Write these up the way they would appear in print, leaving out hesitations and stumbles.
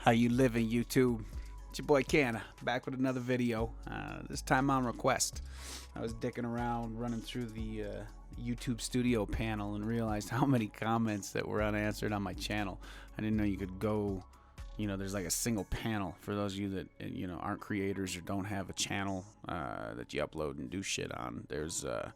How you living, YouTube? It's your boy Canna, back with another video, this time on request. I was dicking around, running through the YouTube studio panel and realized how many comments that were unanswered on my channel. I didn't know you could go, there's like a single panel for those of you that, aren't creators or don't have a channel that you upload and do shit on. There's a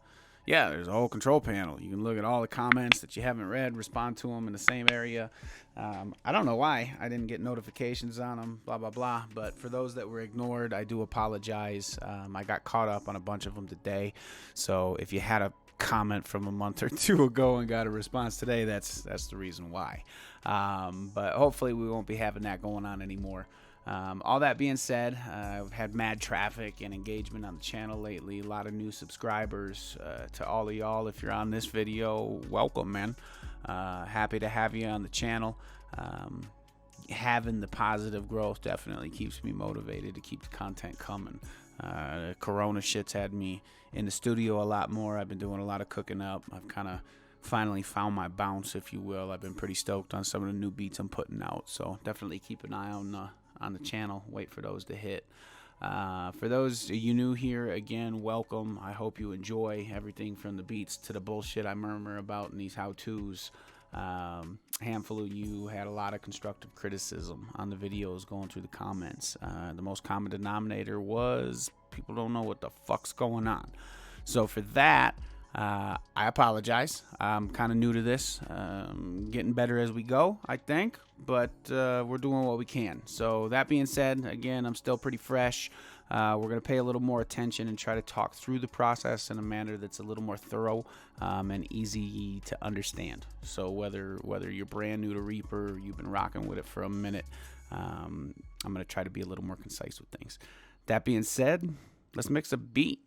whole control panel. You can look at all the comments that you haven't read, respond to them in the same area. I don't know why I didn't get notifications on them, blah, blah, blah. But for those that were ignored, I do apologize. I got caught up on a bunch of them today. So if you had a comment from a month or two ago and got a response today, that's the reason why. But hopefully we won't be having that going on anymore. All that being said, I've had mad traffic and engagement on the channel lately. A lot of new subscribers. To all of y'all, if you're on this video, welcome, man. Happy to have you on the channel. Having the positive growth definitely keeps me motivated to keep the content coming. Corona shit's had me in the studio a lot more. I've been doing a lot of cooking up. I've kind of finally found my bounce, if you will. I've been pretty stoked on some of the new beats I'm putting out, so definitely keep an eye on the channel. Wait for those to hit. For those of you new here, again, welcome. I hope you enjoy everything from the beats to the bullshit I murmur about in these how-tos. Handful of you had a lot of constructive criticism on the videos going through the comments. The most common denominator was people don't know what the fuck's going on. So for that, I apologize. I'm kind of new to this, getting better as we go, I think, but we're doing what we can. So that being said, again, I'm still pretty fresh. We're going to pay a little more attention and try to talk through the process in a manner that's a little more thorough and easy to understand. So whether you're brand new to Reaper, or you've been rocking with it for a minute, I'm going to try to be a little more concise with things. That being said, let's mix a beat.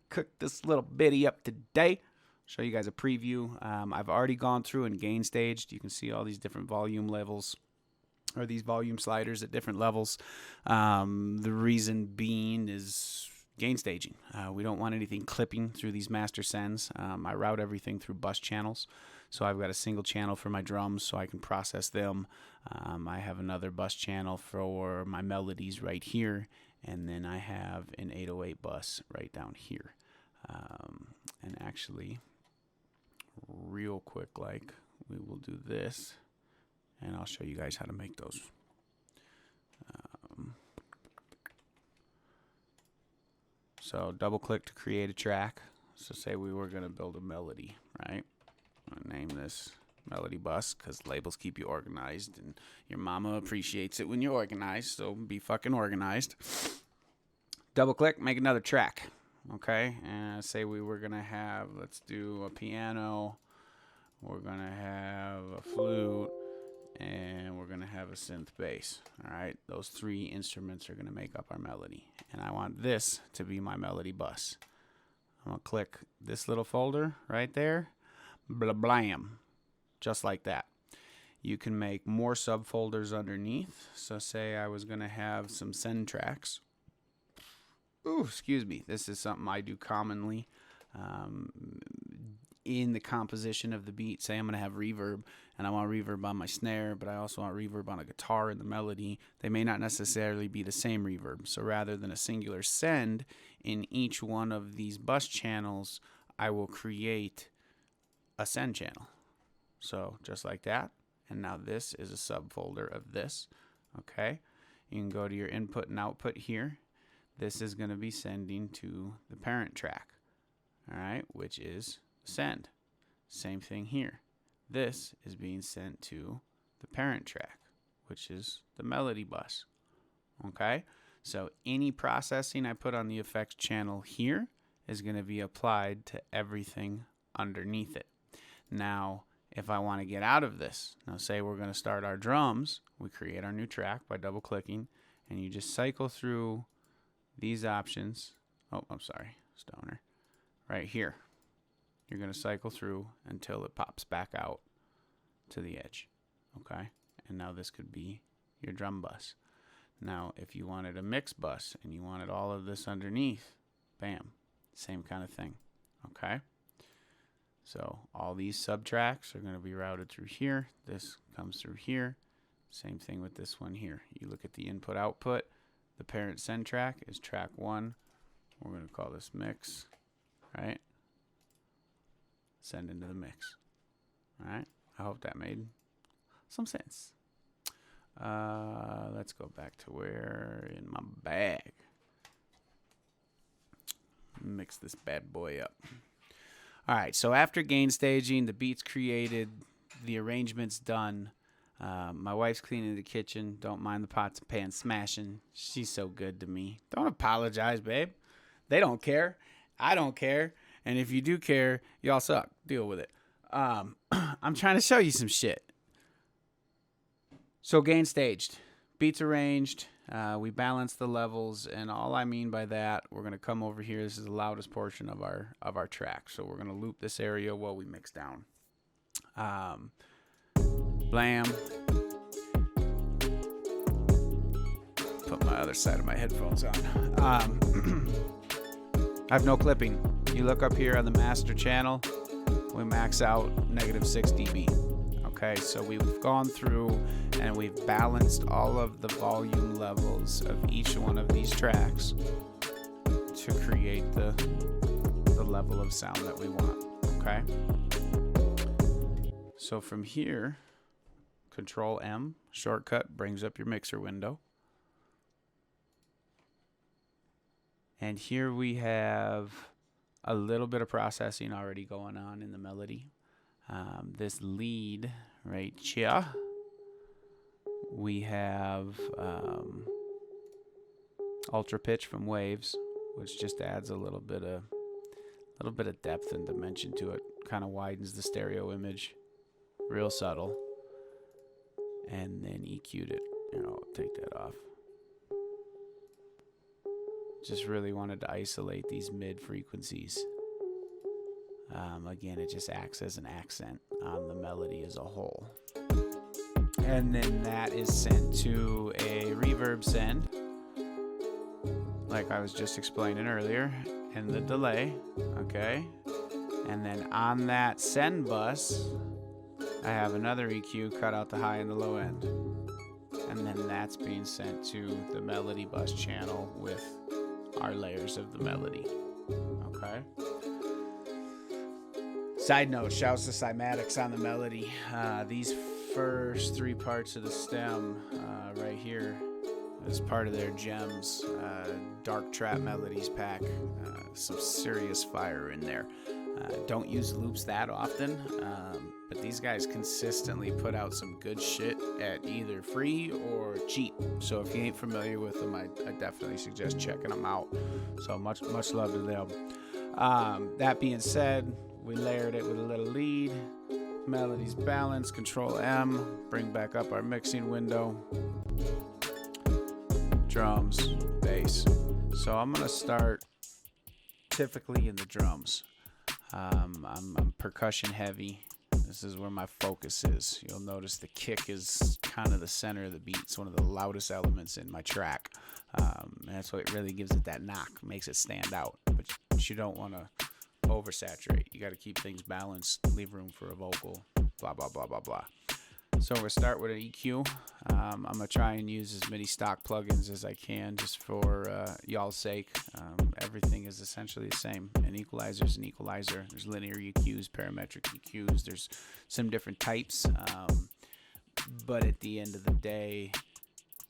Cooked this little bitty up today. Show you guys a preview. I've already gone through and gain staged. You can see all these different volume levels, or these volume sliders at different levels. The reason being is gain staging. We don't want anything clipping through these master sends. I route everything through bus channels. So I've got a single channel for my drums so I can process them. I have another bus channel for my melodies right here. And then I have an 808 bus right down here. And actually, real quick, we will do this. And I'll show you guys how to make those. So double click to create a track. So say we were going to build a melody, right? I'm going to name this melody bus because labels keep you organized, and your mama appreciates it when you're organized, so be fucking organized. Double click, make another track. Okay, and say we were gonna have, let's do a piano, we're gonna have a flute, and we're gonna have a synth bass. All right, those three instruments are gonna make up our melody, and I want this to be my melody bus. I'm gonna click this little folder right there, blah blam, just like that. You can make more subfolders underneath. So say I was gonna have some send tracks. Ooh, excuse me. This is something I do commonly in the composition of the beat. Say I'm going to have reverb, and I want reverb on my snare, but I also want reverb on a guitar in the melody. They may not necessarily be the same reverb. So rather than a singular send in each one of these bus channels, I will create a send channel. So just like that. And now this is a subfolder of this. Okay. You can go to your input and output here. This is going to be sending to the parent track, all right, which is send. Same thing here. This is being sent to the parent track, which is the melody bus, okay? So any processing I put on the effects channel here is going to be applied to everything underneath it. Now, if I want to get out of this, now say we're going to start our drums, we create our new track by double clicking, and you just cycle through these options. Oh, I'm sorry, stoner. Right here. You're going to cycle through until it pops back out to the edge. Okay? And now this could be your drum bus. Now, if you wanted a mix bus and you wanted all of this underneath, bam, same kind of thing. Okay? So all these subtracks are going to be routed through here. This comes through here. Same thing with this one here. You look at the input output. The parent send track is track 1. We're going to call this mix, right? Send into the mix. All right. I hope that made some sense. Let's go back to where in my bag. Mix this bad boy up. All right. So after gain staging, the beats created, the arrangements done. My wife's cleaning the kitchen. Don't mind the pots and pans smashing. She's so good to me. Don't apologize, babe. They don't care. I don't care. And if you do care, y'all suck. Deal with it. I'm trying to show you some shit. So gain staged, beats arranged. We balanced the levels, and all I mean by that, we're gonna come over here. This is the loudest portion of our track. So we're gonna loop this area while we mix down. Blam. Put my other side of my headphones on. I have no clipping. You look up here on the master channel, we max out -6 dB. Okay, so we've gone through and we've balanced all of the volume levels of each one of these tracks to create the level of sound that we want. Okay, so from here, Control M, shortcut, brings up your mixer window. And here we have a little bit of processing already going on in the melody. This lead right here, we have ultra pitch from Waves, which just adds a little bit of depth and dimension to it. Kind of widens the stereo image, real subtle. And then EQ'd it. I'll take that off. Just really wanted to isolate these mid frequencies. Again, it just acts as an accent on the melody as a whole. And then that is sent to a reverb send, like I was just explaining earlier, and the delay, okay? And then on that send bus, I have another EQ, cut out the high and the low end. And then that's being sent to the melody bus channel with our layers of the melody. Okay. Side note, shouts to cymatics on the melody. These first 3 parts of the stem right here is part of their gems. Dark trap melodies pack. Some serious fire in there. Don't use loops that often, but these guys consistently put out some good shit at either free or cheap. So if you ain't familiar with them, I definitely suggest checking them out. So much love to them. That being said, we layered it with a little lead. Melody's balanced. Control M. Bring back up our mixing window. Drums, bass. So I'm gonna start typically in the drums. I'm percussion heavy. This is where my focus is. You'll notice the kick is kind of the center of the beat. It's one of the loudest elements in my track. And that's what really gives it that knock, makes it stand out. But you don't want to oversaturate. You got to keep things balanced, leave room for a vocal, blah, blah, blah, blah, blah. So we're going to start with an EQ. I'm going to try and use as many stock plugins as I can just for y'all's sake. Everything is essentially the same. An equalizer is an equalizer. There's linear EQs, parametric EQs. There's some different types. But at the end of the day,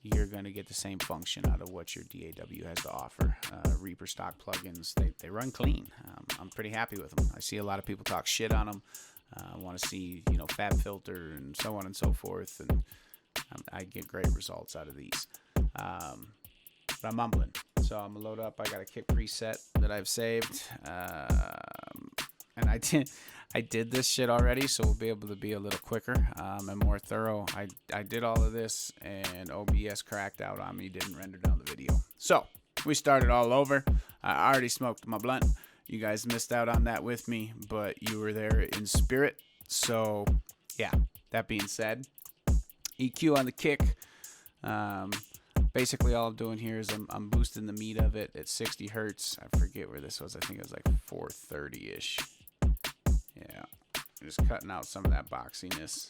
you're going to get the same function out of what your DAW has to offer. Reaper stock plugins, they run clean. I'm pretty happy with them. I see a lot of people talk shit on them. I want to see, Fab Filter and so on and so forth, and I get great results out of these. But I'm mumbling, so I'm gonna load up. I got a kick preset that I've saved, and I did this shit already, so we'll be able to be a little quicker and more thorough. I did all of this, and OBS cracked out on me, didn't render down the video. So we started all over. I already smoked my blunt. You guys missed out on that with me, but you were there in spirit. So, yeah, that being said, EQ on the kick. Basically, all I'm doing here is I'm boosting the meat of it at 60 hertz. I forget where this was. I think it was like 430-ish. Yeah, just cutting out some of that boxiness.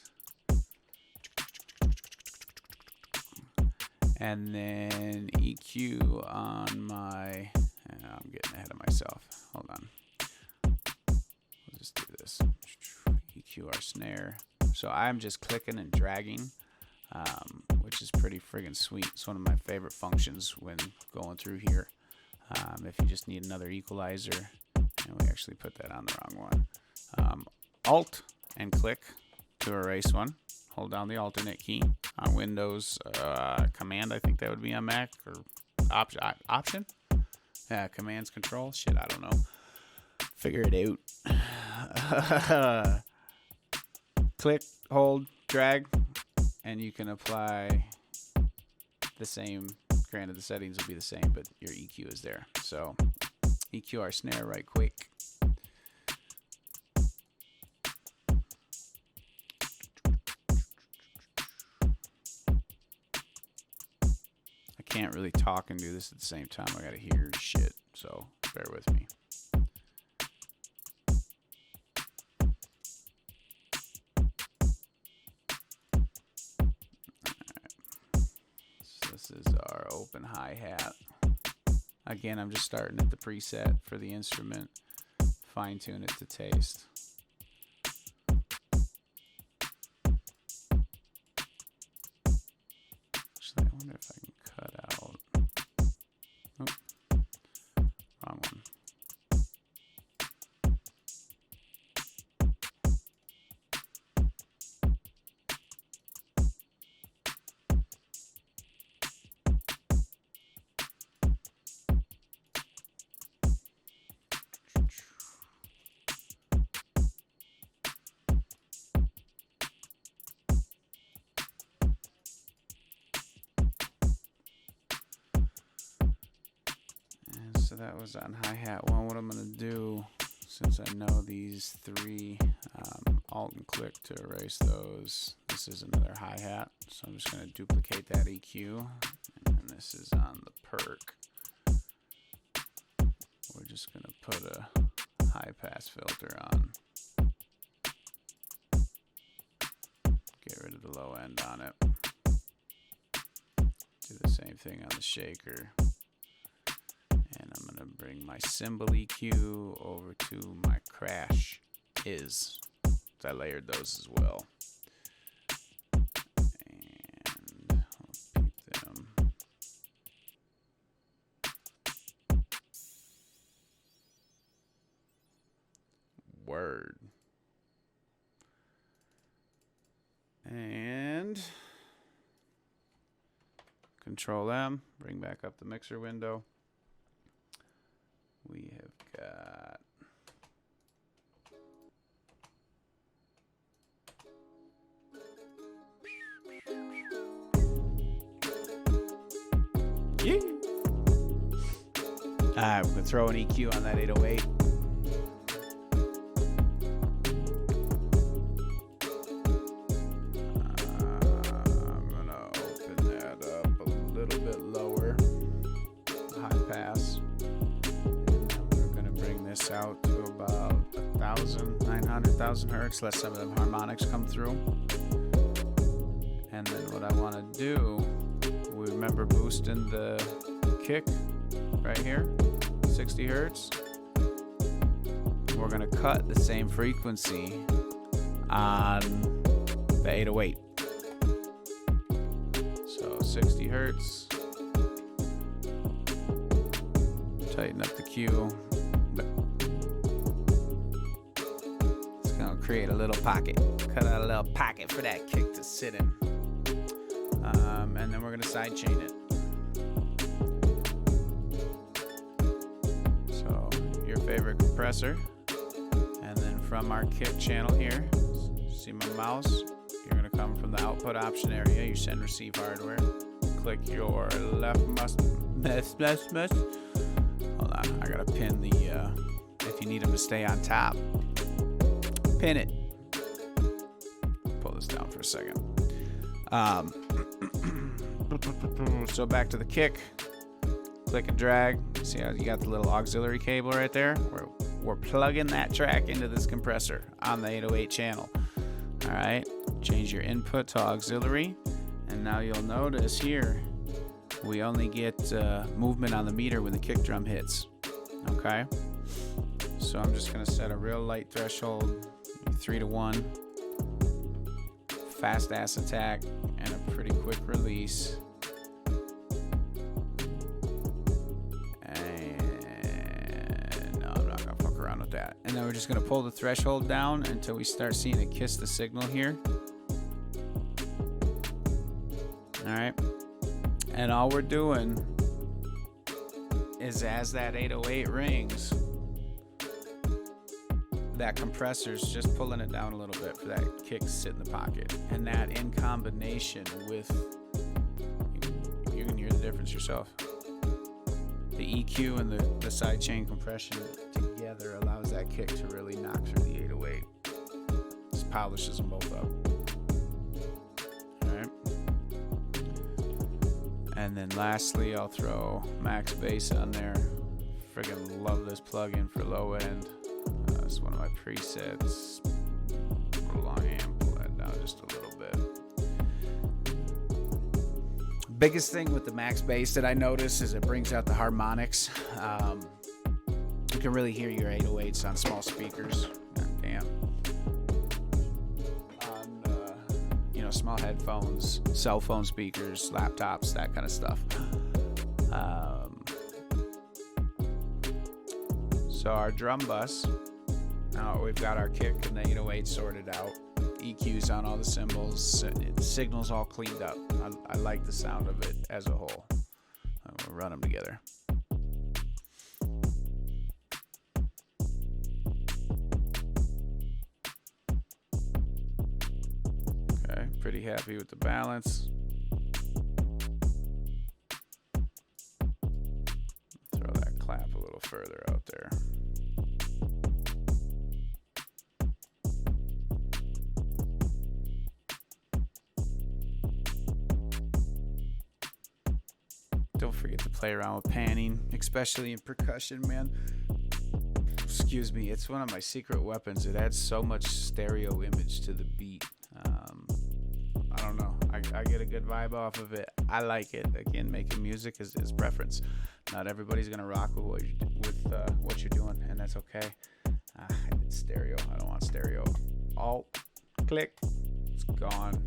And then EQ on my, I'm getting ahead of myself. Hold on. We'll just do this. EQ our snare. So I'm just clicking and dragging, which is pretty friggin' sweet. It's one of my favorite functions when going through here. If you just need another equalizer, and we actually put that on the wrong one. Alt and click to erase one. Hold down the alternate key. On Windows, Command, I think that would be on Mac, or Option? Yeah, Command's Control. Shit, I don't know. Figure it out. Click, hold, drag, and you can apply the same. Granted, the settings will be the same, but your EQ is there. So, EQ our snare right quick. I can't really talk and do this at the same time. I gotta hear shit, so bear with me. This is our open hi-hat. Again, I'm just starting at the preset for the instrument, fine-tune it to taste. Actually, I wonder if I can cut out. Oh, wrong one. So that was on hi-hat one. What I'm going to do, since I know these three, alt and click to erase those. This is another hi-hat, so I'm just going to duplicate that EQ. And then this is on the perk. We're just going to put a high-pass filter on. Get rid of the low end on it. Do the same thing on the shaker. And I'm going to bring my cymbal EQ over to my crash is. I layered those as well. And I'll beat them. Word. And Control M, bring back up the mixer window. We have got yeah. Alright, we're gonna throw an EQ on that 808. I'm gonna open that up a little bit lower. High pass. This out to about 900,000 hertz. Let some of them harmonics come through. And then what I want to do, we remember boosting the kick right here, 60 hertz. We're going to cut the same frequency on the 808. So 60 hertz. Tighten up the Q. Create a little pocket. Cut out a little pocket for that kick to sit in. And then we're going to sidechain it. So your favorite compressor. And then from our kick channel here, see my mouse? You're going to come from the output option area, your send receive hardware. Click your left Hold on, I got to pin the, if you need them to stay on top. Pin it. Pull this down for a second. So back to the kick. Click and drag. See how you got the little auxiliary cable right there? We're plugging that track into this compressor on the 808 channel. All right. Change your input to auxiliary. And now you'll notice here, we only get movement on the meter when the kick drum hits. Okay? So I'm just gonna set a real light threshold, 3 to 1, fast ass attack, and a pretty quick release. And no, I'm not gonna fuck around with that. And then we're just gonna pull the threshold down until we start seeing it kiss the signal here. Alright. And all we're doing is as that 808 rings, that compressor's just pulling it down a little bit for that kick to sit in the pocket. And that in combination with, you can hear the difference yourself. The EQ and the sidechain compression together allows that kick to really knock through the 808. Just polishes them both up. Alright. And then lastly, I'll throw max bass on there. Friggin' love this plugin for low end. It's one of my presets. Put a long hand, pull that down just a little bit. Biggest thing with the max bass that I notice is it brings out the harmonics. You can really hear your 808s on small speakers. God damn. On small headphones, cell phone speakers, laptops, that kind of stuff. So our drum bus. Now we've got our kick and the 808 sorted out. EQs on all the cymbals. The signal's all cleaned up. I like the sound of it as a whole. I'm gonna run them together. Okay, pretty happy with the balance. Throw that clap a little further out there. Don't forget to play around with panning, especially in percussion, man. Excuse me, it's one of my secret weapons. It adds so much stereo image to the beat. I don't know. I get a good vibe off of it. I like it. Again, making music is preference. Not everybody's gonna rock with what you're doing, and that's okay. I did stereo. I don't want stereo. Alt, click, it's gone.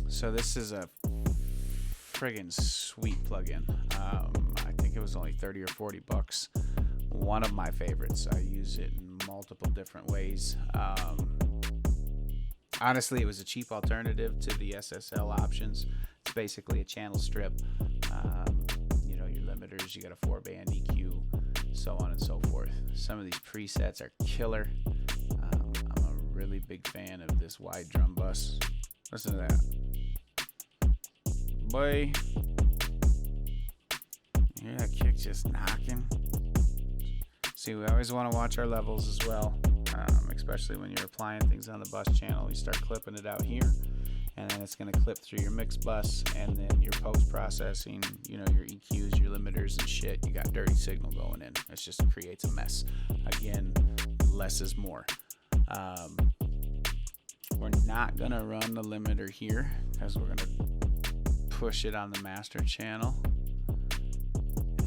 So this is a friggin' sweet plugin. I think it was only 30 or 40 bucks. One of my favorites. I use it in multiple different ways. Honestly, it was a cheap alternative to the SSL options. It's basically a channel strip. Your limiters, you got a 4-band EQ, so on and so forth. Some of these presets are killer. I'm a really big fan of this wide drum bus. Listen to that. Boy, you hear that kick just knocking? See, we always want to watch our levels as well, especially when you're applying things on the bus channel. You start clipping it out here, and then it's going to clip through your mix bus, and then your post-processing, your EQs, your limiters and shit. You got dirty signal going in. It just creates a mess. Again, less is more. We're not going to run the limiter here because we're going to push it on the master channel,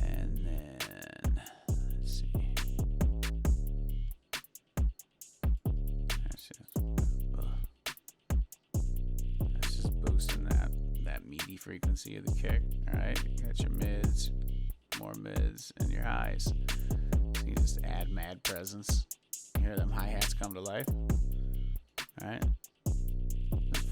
and then let's see. That's just boosting that meaty frequency of the kick. All right, you got your mids, more mids, and your highs. So you just add mad presence. You hear them hi-hats come to life. All right,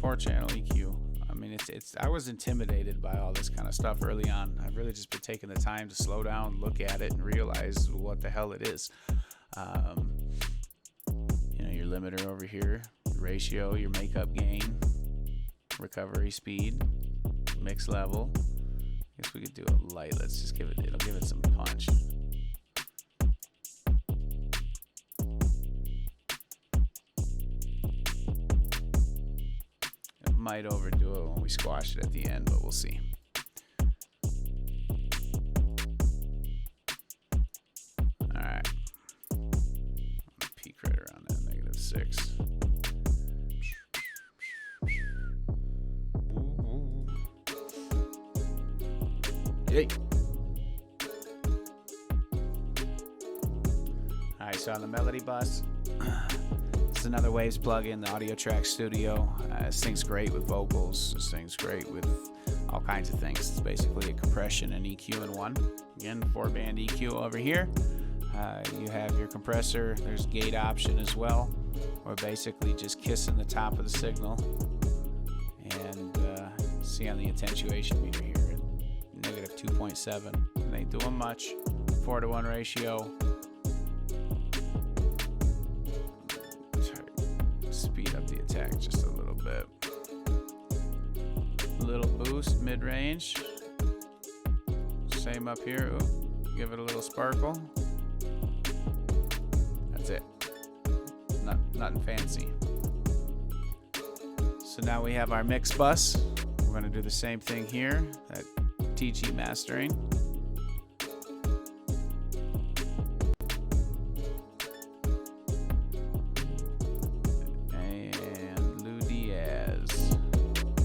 4-channel EQ. I mean, I was intimidated by all this kind of stuff early on. I've really just been taking the time to slow down, look at it, and realize what the hell it is. Your limiter over here, your ratio, your makeup gain, recovery speed, mix level. I guess we could do it light. Let's just it'll give it some punch. Might overdo it when we squash it at the end, but we'll see. Alright. Peak right around that -6. Hey. Alright, so on the melody bus, it's another Waves plugin, the Audio Track Studio. This thing's great with vocals. This thing's great with all kinds of things. It's basically a compression and EQ in one. Again, 4-band EQ over here. You have your compressor. There's gate option as well. We're basically just kissing the top of the signal. And see on the attenuation meter here, negative 2.7. It ain't doing much. 4-to-1 ratio. Speed up the attack just a little bit. Little boost, mid-range. Same up here. Ooh, give it a little sparkle. That's it. Nothing fancy. So now we have our mix bus. We're going to do the same thing here. That TG mastering.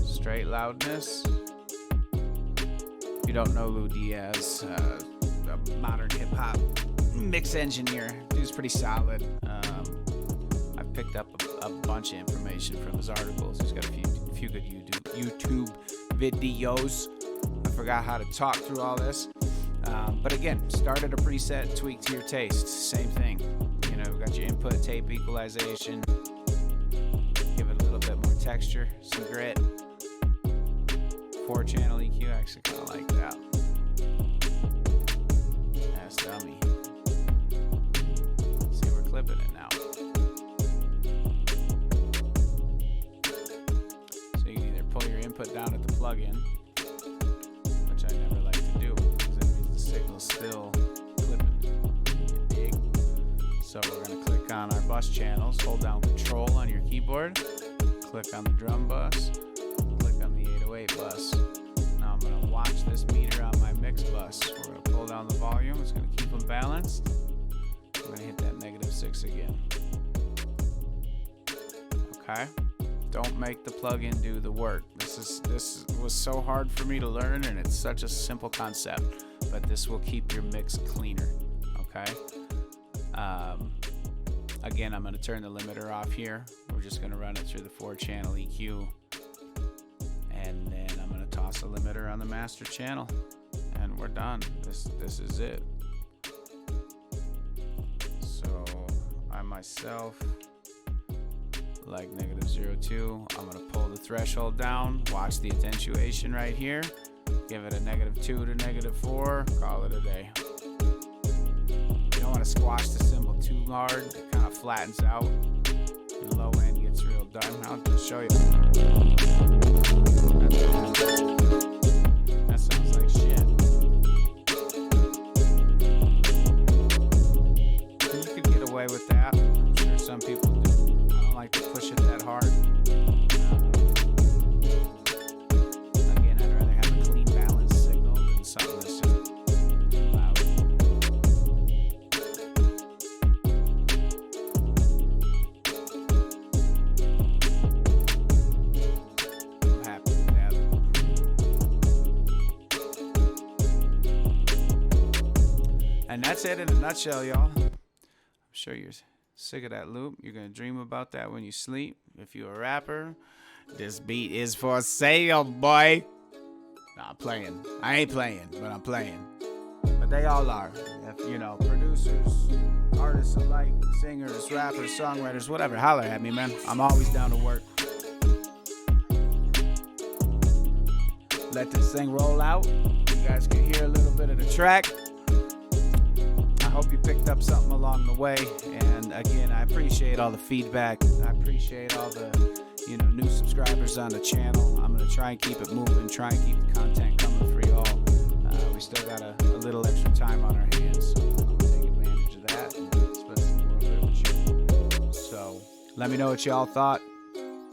Straight loudness. If you don't know Lou Diaz, a modern hip hop mix engineer, he's pretty solid. I've picked up a bunch of information from his articles. He's got a few good YouTube videos. I forgot how to talk through all this, but again, start at a preset, tweak to your taste. Same thing. You know, got your input, tape equalization. Give it a little bit more texture, some grit. 4-channel EQ, I actually kind of like that. That's dummy. See, we're clipping it now. So you can either pull your input down at the plug-in, which I never like to do, because that means the signal's still clipping. You dig? So we're going to click on our bus channels, hold down Control on your keyboard, click on the drum bus, click on the 808 bus. Now I'm going to watch this meter on my mix bus. We're going to pull down the volume. It's going to keep them balanced. I'm going to hit that -6 again. Okay. Don't make the plugin do the work. This was so hard for me to learn, and it's such a simple concept. But this will keep your mix cleaner. Okay. Again, I'm going to turn the limiter off here. We're just going to run it through the 4-channel EQ. And then I'm going to toss a limiter on the master channel. And we're done. This is it. So I myself like -0.2. I'm going to pull the threshold down. Watch the attenuation right here. Give it a -2 to -4. Call it a day. You don't want to squash the cymbal too hard. It kind of flattens out. The low end gets real dark. I'll just show you. That sounds like shit. You could get away with that. I'm sure some people do. I don't like to push it that hard. Again, I'd rather have a clean, balanced signal than something that's just too loud. I'm happy with that. And that's it in a nutshell, y'all. I'm sure you're sick of that loop. You're going to dream about that when you sleep. If you're a rapper, this beat is for sale, boy. Nah, I'm playing. I ain't playing, but I'm playing. But they all are. If, you know, producers, artists alike, singers, rappers, songwriters, whatever, holler at me, man. I'm always down to work. Let this thing roll out. You guys can hear a little bit of the track. I hope you picked up something along the way. And again, I appreciate all the feedback. I appreciate all the, you know, new subscribers on the channel. I'm going to try and keep it moving, try and keep the content coming for y'all. We still got a little extra time on our hands, so I'm going to take advantage of that and spend some more of it with you. So let me know what y'all thought.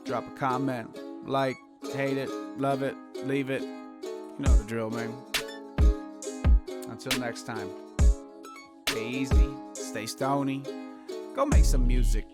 Drop a comment, like, hate it, love it, leave it. You know the drill, man. Until next time. Stay easy, stay stony, go make some music.